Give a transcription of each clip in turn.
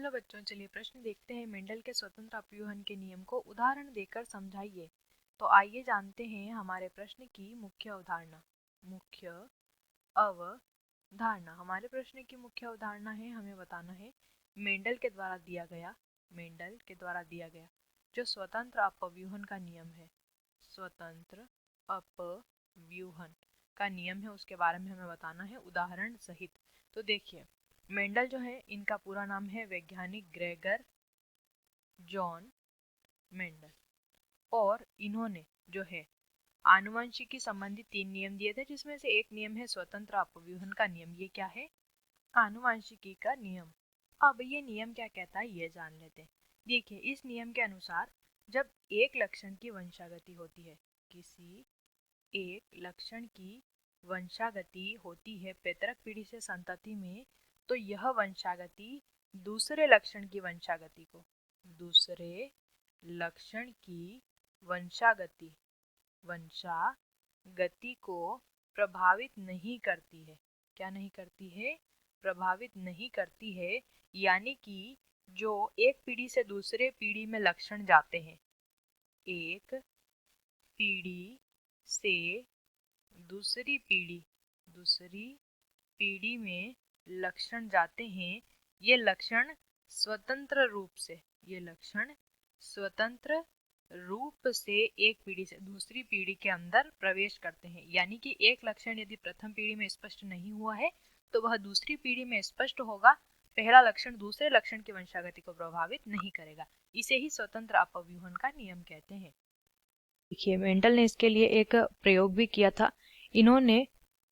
Hello बच्चों, चलिए प्रश्न देखते हैं। मेंडल के स्वतंत्र अपव्यूहन के नियम को उदाहरण देकर समझाइए। तो आइए जानते हैं हमारे प्रश्न की मुख्य अवधारणा। मुख्य अवधारणा, हमारे प्रश्न की मुख्य अवधारणा है, हमें बताना है मेंडल के द्वारा दिया गया जो स्वतंत्र अपव्यूहन का नियम है, स्वतंत्र अपव्यूहन का नियम है, उसके बारे में हमें बताना है उदाहरण सहित। तो देखिए, मेंडल जो है, इनका पूरा नाम है वैज्ञानिक ग्रेगर जॉन मेंडल, और इन्होंने जो है आनुवंशिकी संबंधी 3 नियम दिए थे, जिसमें से एक नियम है स्वतंत्र अपव्यूहन का नियम। ये क्या है? आनुवंशिकी का नियम। अब ये नियम क्या कहता है ये जान लेते हैं। देखिए, इस नियम के अनुसार जब एक लक्षण की वंशागति होती है, किसी एक लक्षण की वंशागति होती है पैतृक पीढ़ी से संतति में, तो यह वंशागति दूसरे लक्षण की वंशागति को प्रभावित नहीं करती है। क्या नहीं करती है? प्रभावित नहीं करती है। यानी कि जो एक पीढ़ी से दूसरे पीढ़ी में लक्षण जाते हैं, एक पीढ़ी से दूसरी पीढ़ी में लक्षण जाते हैं, ये लक्षण स्वतंत्र रूप से एक पीढ़ी से दूसरी पीढ़ी के अंदर प्रवेश करते हैं। यानी कि एक लक्षण यदि प्रथम पीढ़ी में स्पष्ट नहीं हुआ है तो वह दूसरी पीढ़ी में स्पष्ट होगा। पहला लक्षण दूसरे लक्षण की वंशागति को प्रभावित नहीं करेगा। इसे ही स्वतंत्र अपव्यूहन का नियम कहते हैं। देखिए, मेंडल ने इसके लिए एक प्रयोग भी किया था। इन्होंने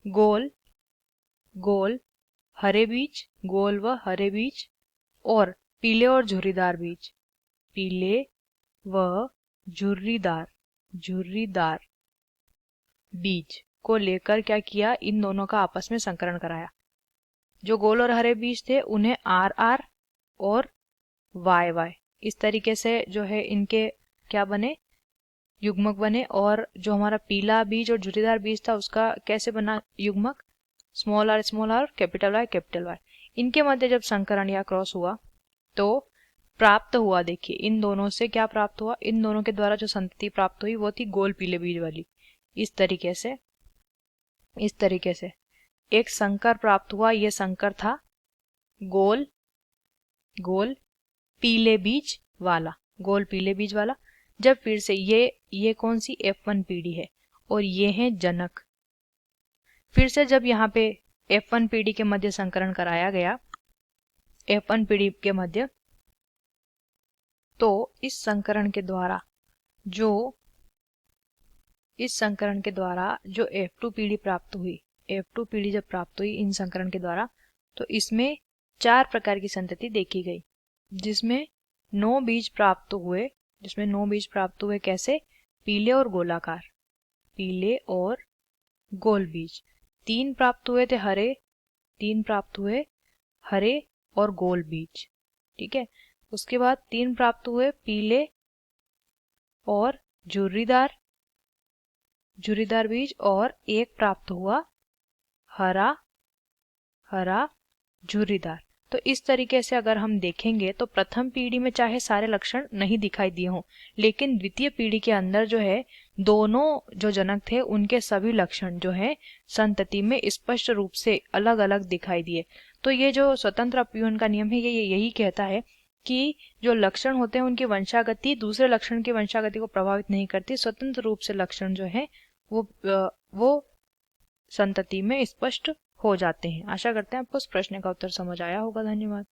गोल हरे बीज, गोल व हरे बीज और पीले और झुर्रीदार बीज को लेकर क्या किया, इन दोनों का आपस में संकरण कराया। जो गोल और हरे बीज थे उन्हें RR और YY इस तरीके से जो है इनके क्या बने, युग्मक बने। और जो हमारा पीला बीज और झुर्रीदार बीज था उसका कैसे बना युग्मक, r कैपिटल Y। इनके मध्य जब संकरण या क्रॉस हुआ तो प्राप्त हुआ, देखिए इन दोनों से क्या प्राप्त हुआ, इन दोनों के द्वारा जो संतति प्राप्त हुई वो थी गोल पीले बीज वाली। इस तरीके से एक संकर प्राप्त हुआ। ये संकर था गोल पीले बीज वाला। जब फिर से ये कौन सी F1 पीढ़ी है और ये है जनक। फिर से जब यहाँ पे F1 पीढ़ी के मध्य संकरण कराया गया, F1 पीढ़ी के मध्य, तो इस संकरण के द्वारा जो F2 पीढ़ी प्राप्त हुई, F2 पीढ़ी जब प्राप्त हुई इन संकरण के द्वारा, तो इसमें 4 प्रकार की संतति देखी गई, जिसमें 9 बीज प्राप्त हुए। कैसे? पीले और गोल बीज। 3 प्राप्त हुए थे हरे और गोल बीज, ठीक है। उसके बाद 3 प्राप्त हुए पीले और झुर्रीदार बीज, और 1 प्राप्त हुआ हरा झुर्रीदार। तो इस तरीके से अगर हम देखेंगे तो प्रथम पीढ़ी में चाहे सारे लक्षण नहीं दिखाई दिए हों, लेकिन द्वितीय पीढ़ी के अंदर जो है दोनों जो जनक थे उनके सभी लक्षण जो है संतति में स्पष्ट रूप से अलग अलग दिखाई दिए। तो ये जो स्वतंत्र अपव्यूहन का नियम है ये यही कहता है कि जो लक्षण होते हैं उनकी वंशागति दूसरे लक्षण की वंशागति को प्रभावित नहीं करती। स्वतंत्र रूप से लक्षण जो है वो संतति में स्पष्ट हो जाते हैं। आशा करते हैं आपको इस प्रश्न का उत्तर समझ आया होगा। धन्यवाद।